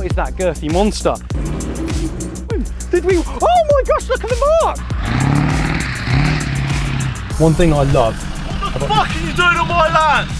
what is that girthy monster? Did we? Oh my gosh, look at the mark! One thing I love. What the fuck are you doing on my land?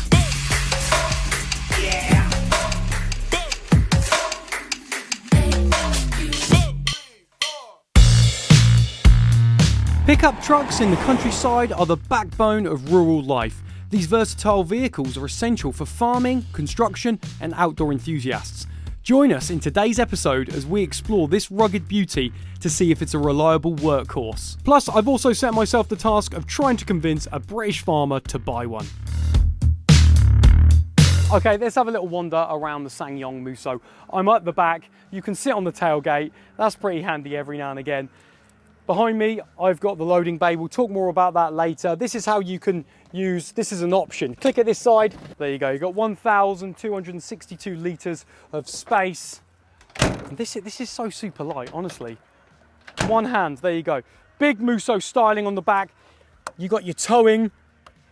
Pickup trucks in the countryside are the backbone of rural life. These versatile vehicles are essential for farming, construction, and outdoor enthusiasts. Join us in today's episode as we explore this rugged beauty to see if it's a reliable workhorse. Plus, I've also set myself the task of trying to convince a British farmer to buy one. Okay, let's have a little wander around the SSANGYONG MUSSO. I'm at the back, you can sit on the tailgate, that's pretty handy every now and again. Behind me, I've got the loading bay. We'll talk more about that later. This is how you can use, this is an option. Click at this side, there you go. You've got 1,262 litres of space. And this is so super light, honestly. One hand, there you go. Big Musso styling on the back. You got your towing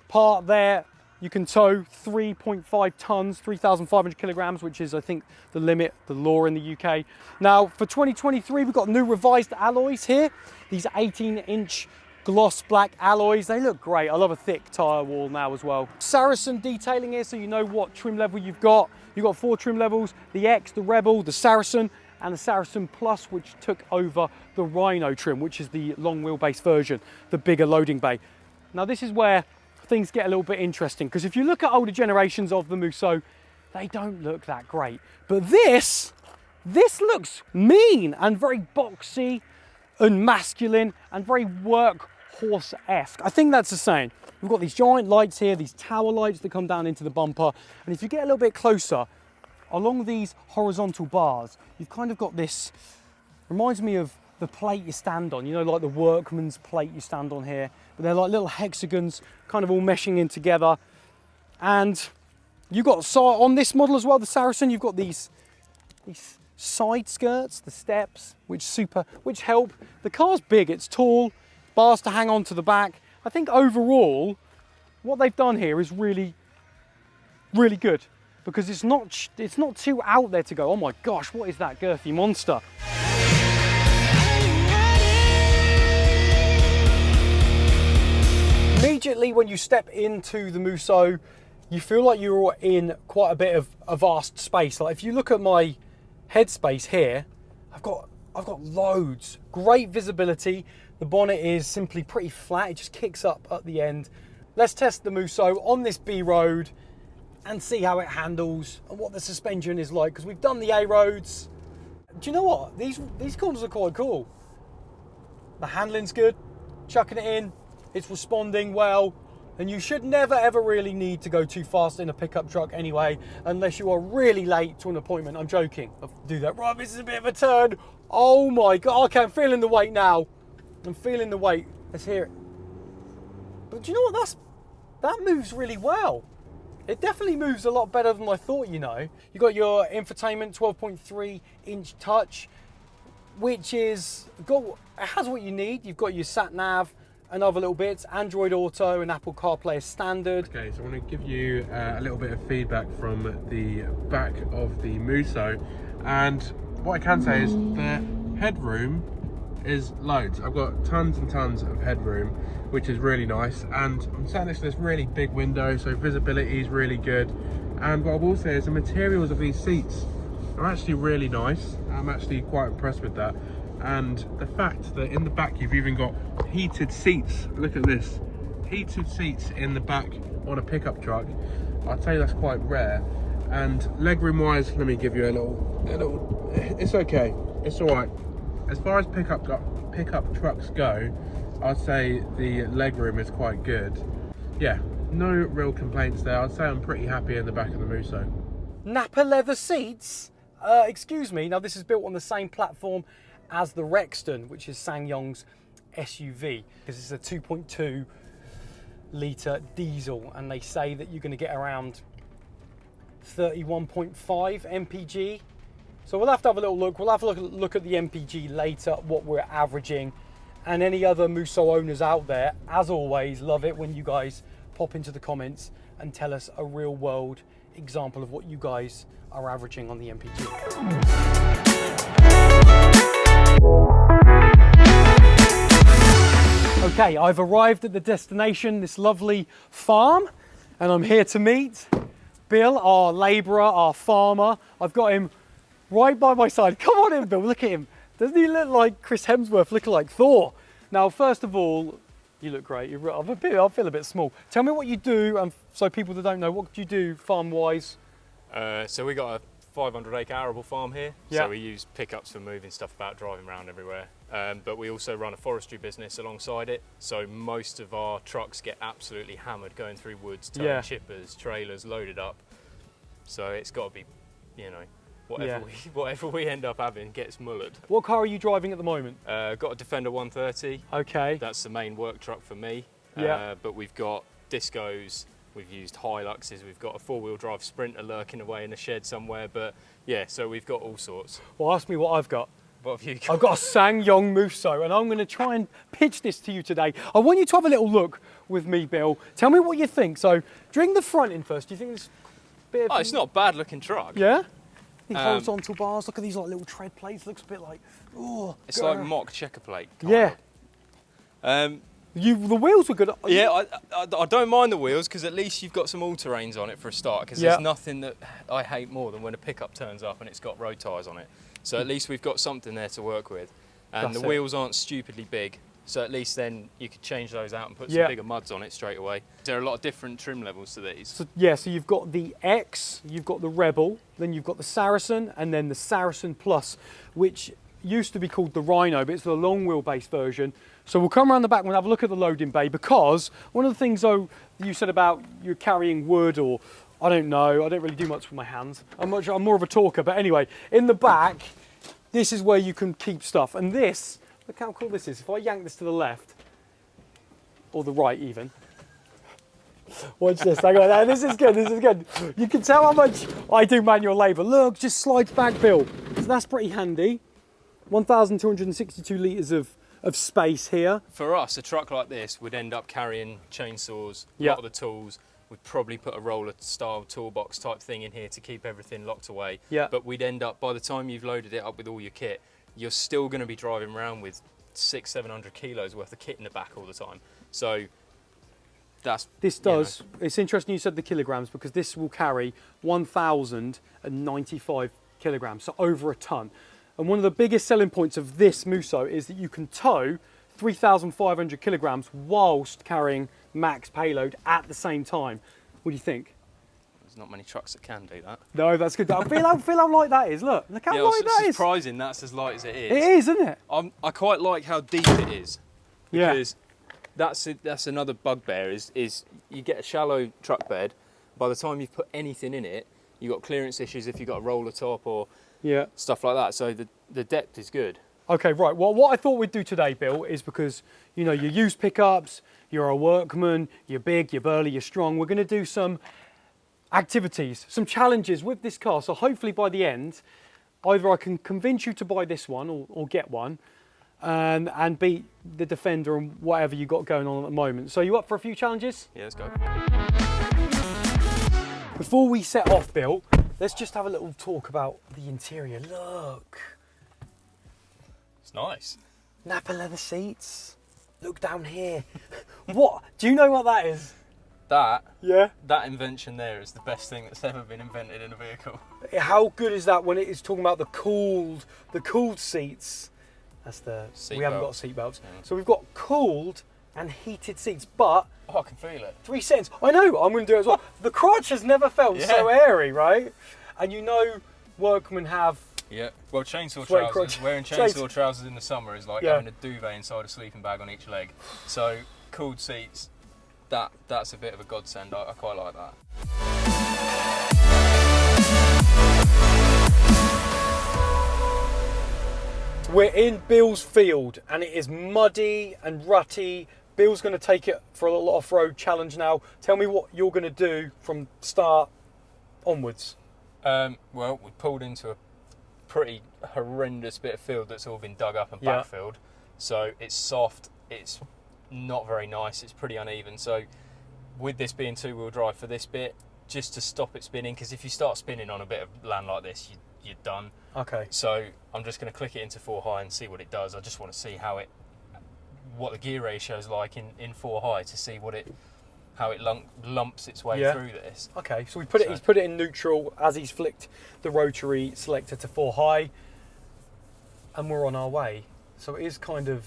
part there. You can tow 3.5 tons, 3,500 kilograms, which is, I think, the limit, the law in the UK. Now, for 2023, we've got new revised alloys here. These 18-inch gloss black alloys. They look great. I love a thick tyre wall now as well. Saracen detailing here, so you know what trim level you've got. You've got 4 trim levels, the X, the Rebel, the Saracen, and the Saracen Plus, which took over the Rhino trim, which is the long wheelbase version, the bigger loading bay. Now, this is where things get a little bit interesting, because if you look at older generations of the Musso, they don't look that great. But this looks mean and very boxy and masculine and very workhorse-esque. I think that's the saying. We've got these giant lights here, these tower lights that come down into the bumper. And if you get a little bit closer, along these horizontal bars, you've kind of got this, reminds me of the plate you stand on, you know, like the workman's plate you stand on here, but they're like little hexagons kind of all meshing in together. And you've got, so on this model as well, the Saracen, you've got these side skirts, the steps, which help. The car's big, it's tall, bars to hang on to the back. I think overall what they've done here is really, really good, because it's not too out there to go, oh my gosh, what is that girthy monster? Immediately when you step into the Musso, you feel like you're in quite a bit of a vast space. Like if you look at my headspace here, I've got loads, great visibility. The bonnet is simply pretty flat, it just kicks up at the end. Let's test the Musso on this B road and see how it handles and what the suspension is like, because we've done the A roads. Do you know what? These corners are quite cool. The handling's good, chucking it in. It's responding well, and you should never ever really need to go too fast in a pickup truck anyway, unless you are really late to an appointment. I'm joking. I'll do that. Right, this is a bit of a turn. Oh my God, okay, I'm feeling the weight now. I'm feeling the weight. Let's hear it. But do you know what? That moves really well. It definitely moves a lot better than I thought, you know. You got your infotainment, 12.3-inch touch, which is, it has what you need. You've got your sat nav and other little bits, Android Auto and Apple CarPlay as standard. Okay, so I want to give you a little bit of feedback from the back of the Musso, and what I can say is the headroom is loads. I've got tons and tons of headroom, which is really nice, and I'm sat next to this really big window, so visibility is really good. And what I will say is the materials of these seats are actually really nice. I'm actually quite impressed with that. And the fact that in the back you've even got heated seats. Look at this, heated seats in the back on a pickup truck. I'd say that's quite rare. And legroom wise, let me give you a little, it's okay, it's all right. As far as pickup trucks go, I'd say the legroom is quite good. Yeah, no real complaints there. I'd say I'm pretty happy in the back of the Musso. Nappa leather seats? Excuse me, now this is built on the same platform as the Rexton, which is SSANGYONG's SUV, because it's a 2.2 litre diesel, and they say that you're going to get around 31.5 mpg. So we'll have to have a little look. We'll have a look at the mpg later, what we're averaging. And any other Musso owners out there, as always, love it when you guys pop into the comments and tell us a real world example of what you guys are averaging on the MPG. Okay, I've arrived at the destination, this lovely farm, and I'm here to meet Bill, our labourer, our farmer. I've got him right by my side. Come on in, Bill, look at him. Doesn't he look like Chris Hemsworth, looking like Thor? Now, first of all, you look great. I feel a bit small. Tell me what you do, and so people that don't know, what do you do farm-wise? So we got a 500-acre arable farm here. Yeah. So we use pickups for moving stuff about, driving around everywhere. But we also run a forestry business alongside it. So most of our trucks get absolutely hammered going through woods, towing chippers, trailers loaded up. So it's got to be, you know, whatever we end up having gets mullered. What car are you driving at the moment? Got a Defender 130. Okay. That's the main work truck for me. Yeah. But we've got Discos, we've used Hiluxes, we've got a four-wheel drive Sprinter lurking away in a shed somewhere. But yeah, so we've got all sorts. Well, ask me what I've got. What have you got? I've got a SSANGYOng Musso, and I'm going to try and pitch this to you today. I want you to have a little look with me, Bill. Tell me what you think. So, bring the front in first. Do you think it's a bit of... Oh, it's not a bad looking truck. Yeah? The horizontal bars, look at these like little tread plates. Looks a bit like... Oh, it's like mock checker plate. Yeah. The wheels were good. Yeah, I don't mind the wheels because at least you've got some all-terrains on it for a start, because there's nothing that I hate more than when a pickup turns up and it's got road tyres on it. So at least we've got something there to work with. And the wheels aren't stupidly big, so at least then you could change those out and put some bigger muds on it straight away. There are a lot of different trim levels to these. So you've got the X, you've got the Rebel, then you've got the Saracen, and then the Saracen Plus, which used to be called the Rhino, but it's the long wheelbase version. So we'll come around the back and we'll have a look at the loading bay, because one of the things, though, you said about you're carrying wood, or I don't know, I don't really do much with my hands. I'm more of a talker, but anyway, in the back, this is where you can keep stuff. And this, look how cool this is. If I yank this to the left, or the right even, watch this, hang on, this is good, this is good. You can tell how much I do manual labour. Look, just slides back, Bill. So that's pretty handy. 1,262 litres of space here. For us, a truck like this would end up carrying chainsaws, a lot of the tools. We'd probably put a roller style toolbox type thing in here to keep everything locked away. Yeah. But we'd end up, by the time you've loaded it up with all your kit, you're still going to be driving around with 600-700 kilos worth of kit in the back all the time. So that's... It's interesting you said the kilograms, because this will carry 1,095 kilograms, so over a ton. And one of the biggest selling points of this Musso is that you can tow 3,500 kilograms whilst carrying max payload at the same time. What do you think? There's not many trucks that can do that. No, that's good. I feel how light that is. Look how light that is. Surprising that's as light as it is. It is, isn't it? I quite like how deep it is. Yeah. Because that's another bugbear, is you get a shallow truck bed, by the time you've put anything in it, you've got clearance issues if you've got a roller top or stuff like that. So the depth is good. Okay, right. Well, what I thought we'd do today, Bill, is because, you know, you use pickups, you're a workman, you're big, you're burly, you're strong. We're going to do some activities, some challenges with this car. So hopefully by the end, either I can convince you to buy this one or get one and beat the Defender and whatever you got going on at the moment. So you up for a few challenges? Yeah, let's go. Before we set off, Bill, let's just have a little talk about the interior. Look. It's nice. Nappa leather seats. Look down here. What? Do you know what that is? That Yeah. That invention there is the best thing that's ever been invented in a vehicle. How good is that when it is talking about the cooled seats? That's the Seat we haven't belt. got seat belts. Yeah. So we've got cooled and heated seats, but Oh, I can feel it. 3 cents. I know, I'm going to do it as well. The crotch has never felt so airy, right? And you know, workmen have. Yeah. Well, chainsaw Sweat trousers. crotch. Wearing chainsaw trousers in the summer is like Yeah. having a duvet inside a sleeping bag on each leg. So cooled seats. That's a bit of a godsend. I quite like that. We're in Bill's field and it is muddy and rutty. Bill's going to take it for a little off-road challenge now. Tell me what you're going to do from start onwards. Well, we pulled into a pretty horrendous bit of field that's all been dug up and backfilled. So it's soft, it's not very nice, it's pretty uneven. So with this being 2-wheel drive for this bit, just to stop it spinning, because if you start spinning on a bit of land like this, you're done. Okay. So I'm just going to click it into 4 high and see what it does. I just want to see what the gear ratio is like in 4 high, to see how it lumps its way through this. Okay, so he's put it in neutral as he's flicked the rotary selector to 4 high, and we're on our way. So it is kind of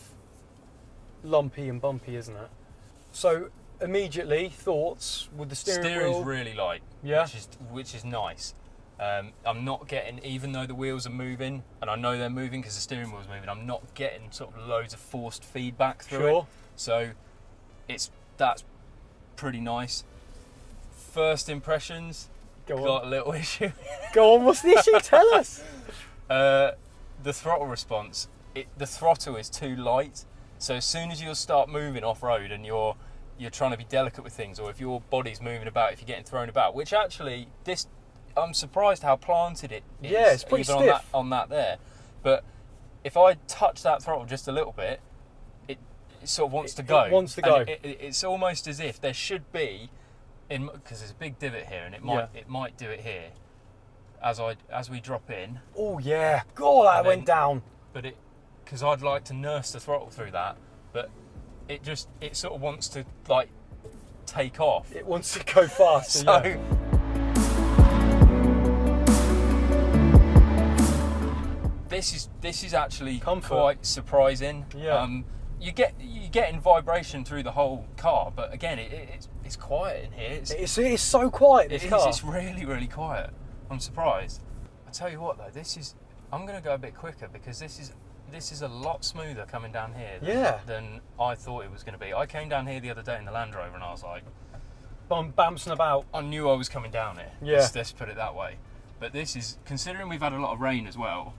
lumpy and bumpy, isn't it? So immediately, thoughts with the steering wheel? Steering's really light, which is nice. I'm not getting, even though the wheels are moving, and I know they're moving because the steering wheel's moving, I'm not getting sort of loads of forced feedback through it. So that's pretty nice. First impressions, got a little issue. Go on, what's the issue? Tell us. The throttle response, the throttle is too light. So as soon as you'll start moving off-road and you're trying to be delicate with things, or if your body's moving about, if you're getting thrown about, which actually, I'm surprised how planted it is. Yeah, it's pretty even stiff. on that there. But if I touch that throttle just a little bit, it sort of wants to go. It wants to go. It's almost as if there should be, because there's a big divot here, and it might do it here, as we drop in. Oh yeah, God, that went down. But because I'd like to nurse the throttle through that, but it sort of wants to like take off. It wants to go faster. So this is actually quite surprising. Yeah. You're getting vibration through the whole car, but again, it's quiet in here. It is so quiet. This car. It's really, really quiet. I'm surprised. I tell you what though, I'm going to go a bit quicker, because this is a lot smoother coming down here than I thought it was going to be. I came down here the other day in the Land Rover and I was like, bouncing about. I knew I was coming down here. Yeah. Let's put it that way. But this is, considering we've had a lot of rain as well.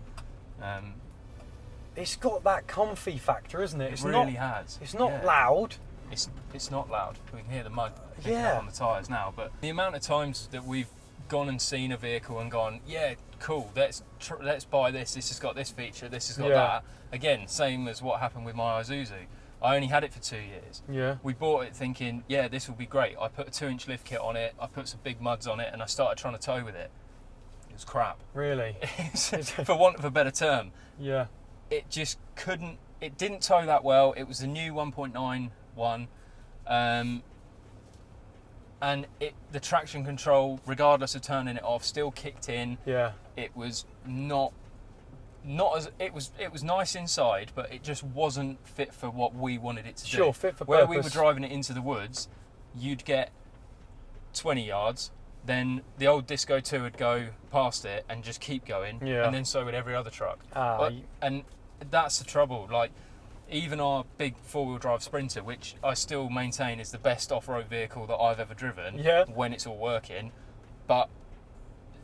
It's got that comfy factor, isn't it? It really has. It's not loud. It's not loud. We can hear the mud picking up on the tyres now. But the amount of times that we've gone and seen a vehicle and gone, yeah, cool, let's buy this. This has got this feature. This has got that. Again, same as what happened with my Isuzu. I only had it for 2 years. Yeah. We bought it thinking, yeah, this will be great. I put a 2-inch lift kit on it. I put some big muds on it, and I started trying to tow with it. It was crap. Really? For want of a better term. Yeah. It just couldn't. It didn't tow that well. It was the new 1.9 one, and the traction control, regardless of turning it off, still kicked in. Yeah. It was not as it was nice inside, but it just wasn't fit for what we wanted it to do. Sure, fit for Where purpose. we were driving it into the woods, you'd get 20 yards, then the old Disco 2 would go past it and just keep going, and then so would every other truck. And that's the trouble. Like, even our big 4-wheel drive Sprinter, which I still maintain is the best off-road vehicle that I've ever driven, when it's all working, but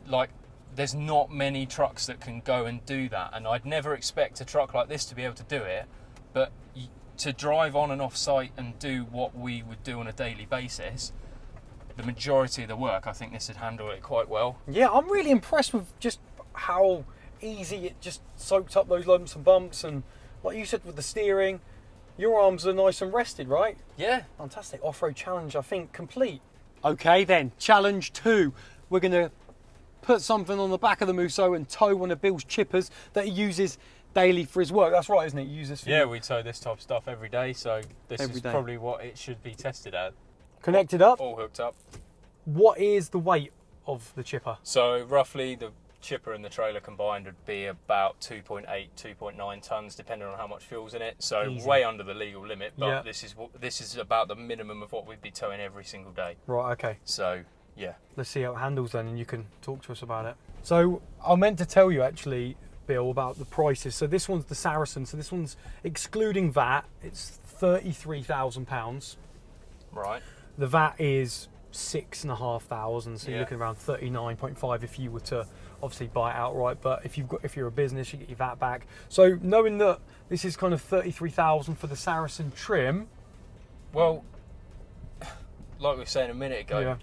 like, there's not many trucks that can go and do that, and I'd never expect a truck like this to be able to do it, but to drive on and off site and do what we would do on a daily basis, the majority of the work, I think this would handle it quite well. Yeah, I'm really impressed with just how easy it just soaked up those lumps and bumps, and like you said with the steering, your arms are nice and rested, right? Yeah. Fantastic. Off-road challenge, I think, complete. Okay then, challenge 2. We're going to put something on the back of the Musso and tow one of Bill's chippers that he uses daily for his work. That's right, isn't it? You use this for we tow this type of stuff every day, so this is probably what it should be tested at. Connected up? All hooked up. What is the weight of the chipper? So roughly the chipper and the trailer combined would be about 2.8, 2.9 tons, depending on how much fuel's in it. So way under the legal limit, but this is about the minimum of what we'd be towing every single day. Right, okay. So, yeah. Let's see how it handles then, and you can talk to us about it. So I meant to tell you actually, Bill, about the prices. So this one's the Saracen, so this one's excluding VAT, it's £33,000. Right. The VAT is 6,500, so you're looking around 39.5 if you were to obviously buy it outright. But if you're a business, you get your VAT back. So knowing that this is kind of 33,000 for the Saracen trim. Well, like we were saying a minute ago,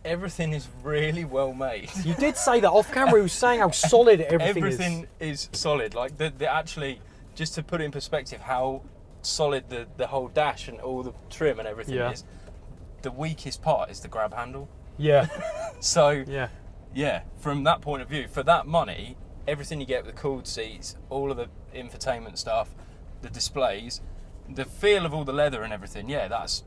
everything is really well made. You did say that off camera. You were saying how solid everything is solid. Like the actually, just to put it in perspective, how solid the whole dash and all the trim and everything is. the weakest part is the grab handle. Yeah. So Yeah. From that point of view, for that money, everything you get with the cooled seats, all of the infotainment stuff, the displays, the feel of all the leather and everything, that's,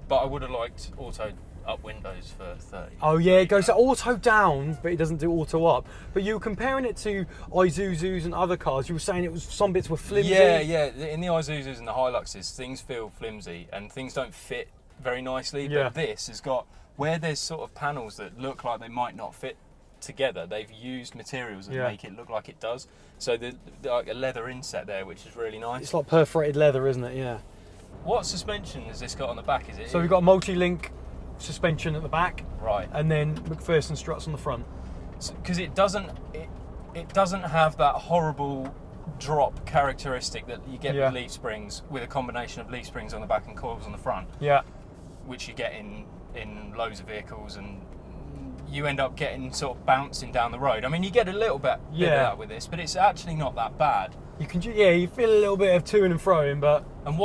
but I would have liked auto up windows for 30. Oh yeah, it goes to auto down, but it doesn't do auto up. But you were comparing it to Isuzus and other cars. You were saying some bits were flimsy. Yeah. In the Isuzus and the Hiluxes, things feel flimsy and things don't fit very nicely. Yeah. But this has got, where there's sort of panels that look like they might not fit together, they've used materials that make it look like it does. So the like a leather inset there, which is really nice. It's like perforated leather, isn't it? Yeah. What suspension has this got on the back? Is it? So we've got a multi-link suspension at the back, right, and then McPherson struts on the front. Because it doesn't have that horrible drop characteristic that you get with leaf springs, with a combination of leaf springs on the back and coils on the front. Yeah. Which you get in loads of vehicles, and you end up getting sort of bouncing down the road. I mean, you get a little bit of that with this, but it's actually not that bad. You can, you feel a little bit of to and froing, but. And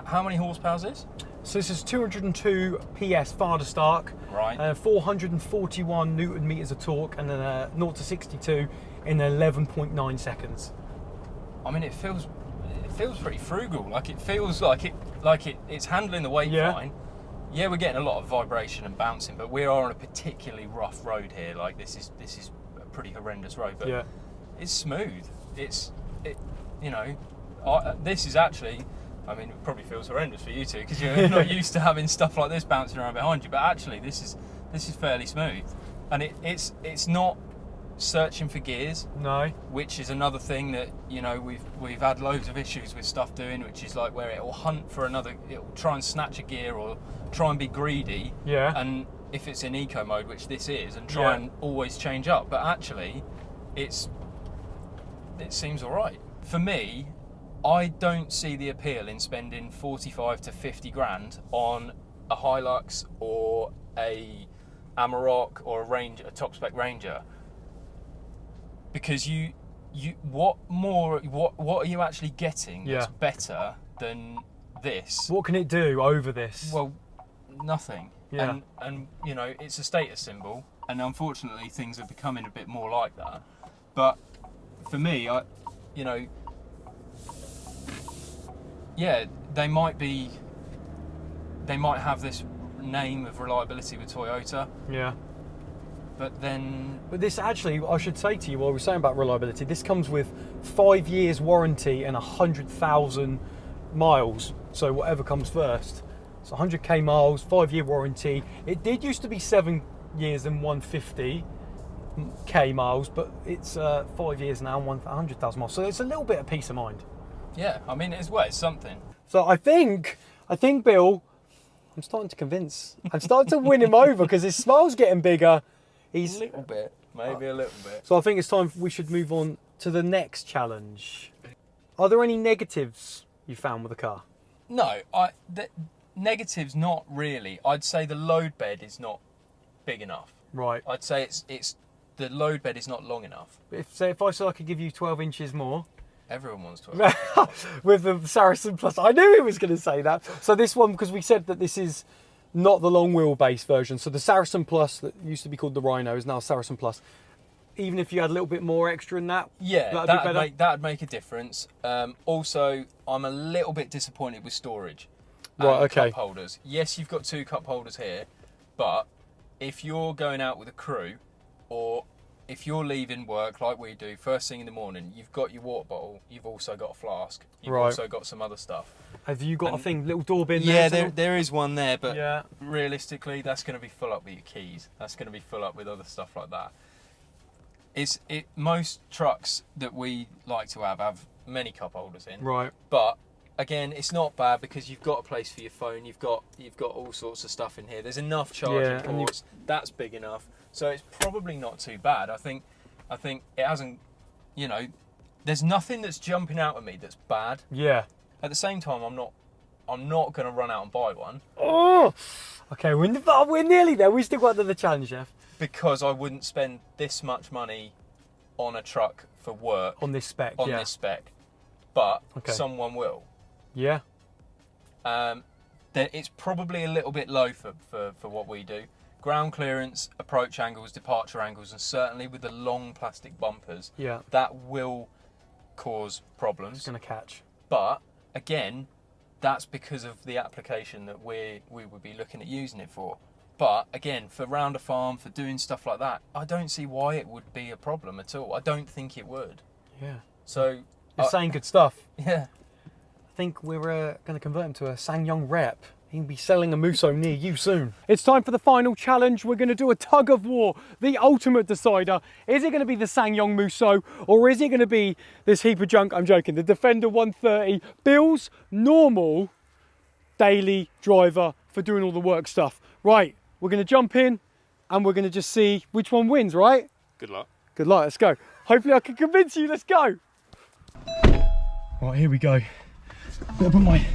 how many horsepower is this? So this is 202 PS Farder Stark, right? 441 Newton meters of torque, and then 0 to 62 in 11.9 seconds. I mean, it feels pretty frugal. Like it feels like it's handling the weight fine. Yeah, we're getting a lot of vibration and bouncing, but we are on a particularly rough road here. Like this is a pretty horrendous road, but it's smooth. This is actually. I mean, it probably feels horrendous for you two because you're not used to having stuff like this bouncing around behind you. But actually, this is fairly smooth, and it's not searching for gears. No. Which is another thing that we've had loads of issues with stuff doing, which is like where it will hunt for another, it will try and snatch a gear or try and be greedy. Yeah. And if it's in eco mode, which this is, and try and always change up. But actually, it seems all right for me. I don't see the appeal in spending 45 to 50 grand on a Hilux or a Amarok or a top spec Ranger, because what are you actually getting that's better than this? What can it do over this? Well, nothing. Yeah. And it's a status symbol, and unfortunately things are becoming a bit more like that. But for me, they might have this name of reliability with Toyota. Yeah. But this actually, I should say to you, while we're saying about reliability, this comes with 5 years warranty and 100,000 miles. So whatever comes first. So 100k miles, 5-year warranty. It did used to be 7 years and 150k miles, but it's 5 years now and 100,000 miles. So it's a little bit of peace of mind. Yeah, I mean, it's something. So I think Bill, I'm starting to convince. I'm starting to win him over because his smile's getting bigger. He's a little bit, maybe a little bit. So I think it's time we should move on to the next challenge. Are there any negatives you found with the car? No, the negatives not really. I'd say the load bed is not big enough. Right. I'd say it's the load bed is not long enough. If I said I could give you 12 inches more. Everyone wants to. With the Saracen Plus. I knew he was going to say that. So this one, because we said that this is not the long wheelbase version. So the Saracen Plus that used to be called the Rhino is now Saracen Plus. Even if you had a little bit more extra in that, that'd make a difference. Also, I'm a little bit disappointed with storage. Right, okay. Cup holders. Yes, you've got 2 cup holders here, but if you're going out with a crew, or if you're leaving work like we do, first thing in the morning, you've got your water bottle, you've also got a flask, you've also got some other stuff. Have you got a little door bin there? Yeah, there is one there, but realistically, that's going to be full up with your keys. That's going to be full up with other stuff like that. Most trucks that we like to have many cup holders in. Right. But again, it's not bad because you've got a place for your phone. You've got all sorts of stuff in here. There's enough charging ports. That's big enough. So it's probably not too bad. I think it hasn't. There's nothing that's jumping out at me that's bad. Yeah. At the same time, I'm not going to run out and buy one. Oh. Okay, we're nearly there. We still got another challenge, Jeff. Because I wouldn't spend this much money on a truck for work. On this spec. This spec. But someone will. Yeah. then it's probably a little bit low for what we do. Ground clearance, approach angles, departure angles, and certainly with the long plastic bumpers, that will cause problems. It's going to catch. But again, that's because of the application that we would be looking at using it for. But again, for round a farm, for doing stuff like that, I don't see why it would be a problem at all. I don't think it would. Yeah. So you're saying good stuff. Yeah. I think we're going to convert him to a SSANGYONG rep. He'll be selling a Musso near you soon. It's time for the final challenge. We're going to do a tug of war, the ultimate decider. Is it going to be the SSANGYONG Musso, or is it going to be this heap of junk? I'm joking. The Defender 130, Bill's normal daily driver for doing all the work stuff. Right, we're going to jump in and we're going to just see which one wins, right? Good luck. Good luck, let's go. Hopefully I can convince you, let's go. Right, here we go. Better put my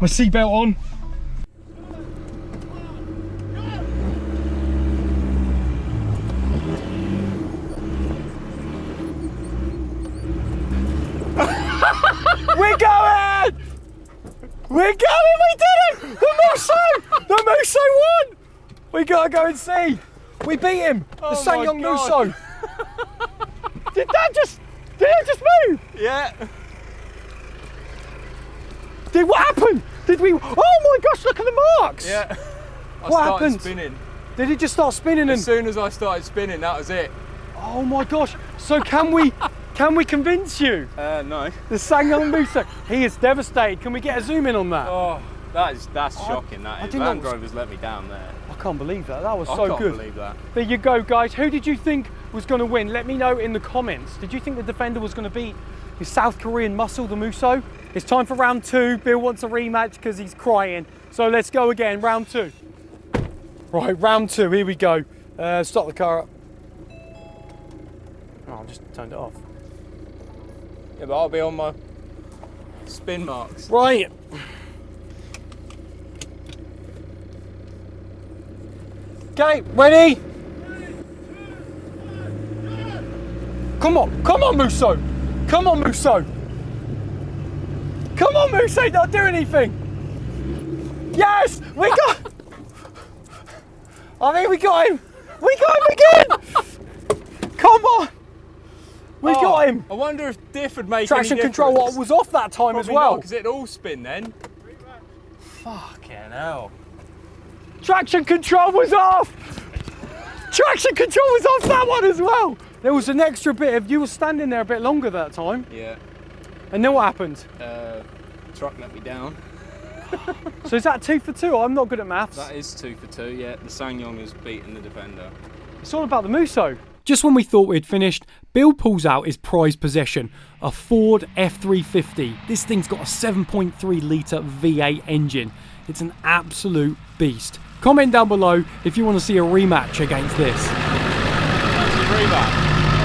seatbelt on. We're going! We're going! We did it! The Musso! The Musso won! We gotta go and see. We beat him. The SSANGYONG Musso. Did it just move? Yeah. What happened? Did we? Oh my gosh! Look at the marks. Yeah. What happened? Spinning. Did it just start spinning? As soon as I started spinning, that was it. Oh my gosh! So can we convince you? No. The SSANGYONG Musso. He is devastated. Can we get a zoom in on that? Oh, that's shocking. That is. Land Rover's let me down there. I can't believe that. That was so good. I can't believe that. There you go, guys. Who did you think was going to win? Let me know in the comments. Did you think the Defender was going to beat his South Korean muscle, the Musso? It's time for round two. Bill wants a rematch because he's crying. So let's go again, round two. Right, round two, here we go. Start the car up. Oh, I just turned it off. Yeah, but I'll be on my spin marks. Right. Okay, ready? Come on, Musso. Come on, Musso. Come on, Musso, don't do anything. Yes, we got. I think we got him. We got him again. Come on. We got him. I wonder if diff would make traction any control was off that time as well. Because it'd all spin then. Fucking hell. Traction control was off. Traction control was off that one as well. There was an extra bit of, you were standing there a bit longer that time. Yeah. And then what happened? Truck let me down. So is that 2 for 2? I'm not good at maths. That is 2 for 2, yeah. The SSANGYONG has beaten the Defender. It's all about the Musso. Just when we thought we'd finished, Bill pulls out his prized possession, a Ford F350. This thing's got a 7.3 litre V8 engine. It's an absolute beast. Comment down below if you want to see a rematch against this. That's a rematch.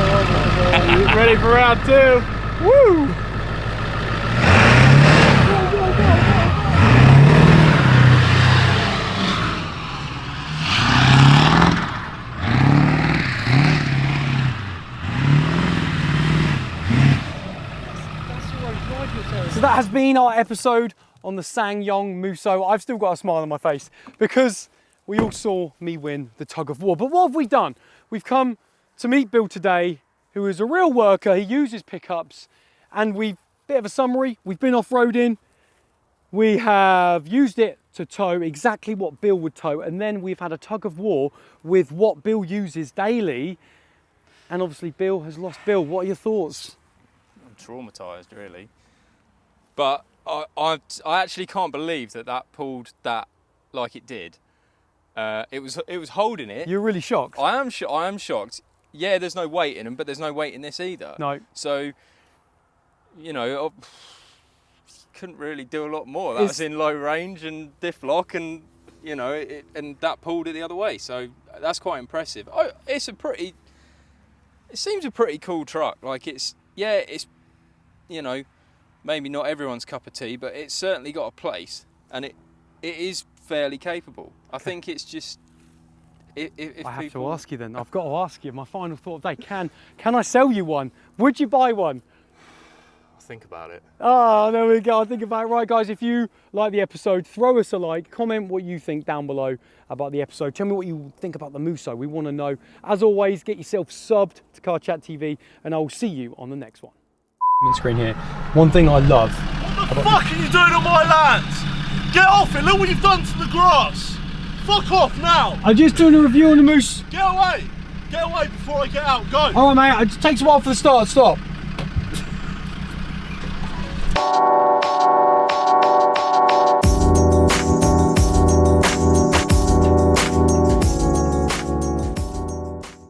Oh my God. Ready for round two? Woo! So that has been our episode on the SSANGYONG Musso. I've still got a smile on my face because we all saw me win the tug of war. But what have we done? We've come to meet Bill today, who is a real worker. He uses pickups, and bit of a summary, we've been off-roading. We have used it to tow exactly what Bill would tow, and then we've had a tug of war with what Bill uses daily. And obviously Bill has lost. Bill, what are your thoughts? I'm traumatised, really. But I actually can't believe that pulled that like it did. It was holding it. You're really shocked. I am shocked. Yeah, there's no weight in them, but there's no weight in this either. No. So, you know, couldn't really do a lot more. That was in low range and diff lock, and you know, and that pulled it the other way. So that's quite impressive. It seems a pretty cool truck. Like it's you know, maybe not everyone's cup of tea, but it's certainly got a place, and it is fairly capable. I think it's just if I have to ask you then. I've got to ask you. My final thought of the day: Can I sell you one? Would you buy one? I think about it. Oh, there we go. I think about it. Right, guys, if you like the episode, throw us a like, comment what you think down below about the episode. Tell me what you think about the Musso. We want to know. As always, get yourself subbed to Car Chat TV, and I'll see you on the next one. Screen here. One thing I love. What the fuck are you doing on my land? Get off it, look what you've done to the grass. Fuck off now. I'm just doing a review on the moose. Get away before I get out, go. All right, mate, it takes a while for the start, stop.